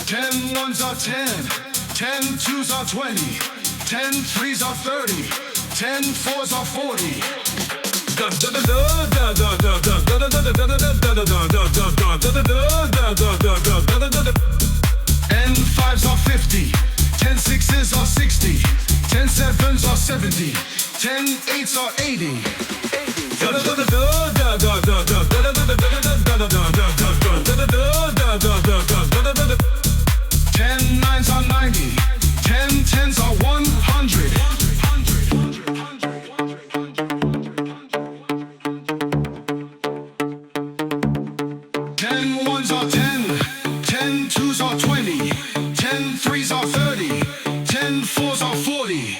Ten ones are 10, 10 twos are 20, 10 threes are 30, 10 fours are 40. And fives are 50, 10 sixes are 60, 10 sevens are 70, 10 eights are 80. 10 nines are 90, 10 tens are 100. 10 ones are 10, 10 twos are 20, 10 threes are 30, 10 fours are 40.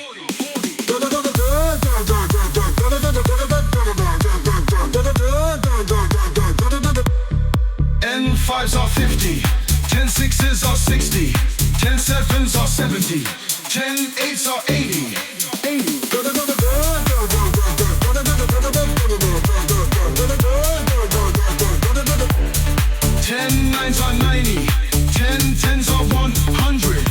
And fives are 50, 10 sixes are 60, 10 sevens are 70, 10 eights are 80. 10 nines are 90, 10 tens are 100.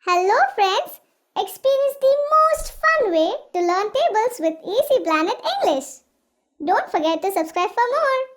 Hello friends! Experience the most fun way to learn tables with Easy Planet English. Don't forget to subscribe for more.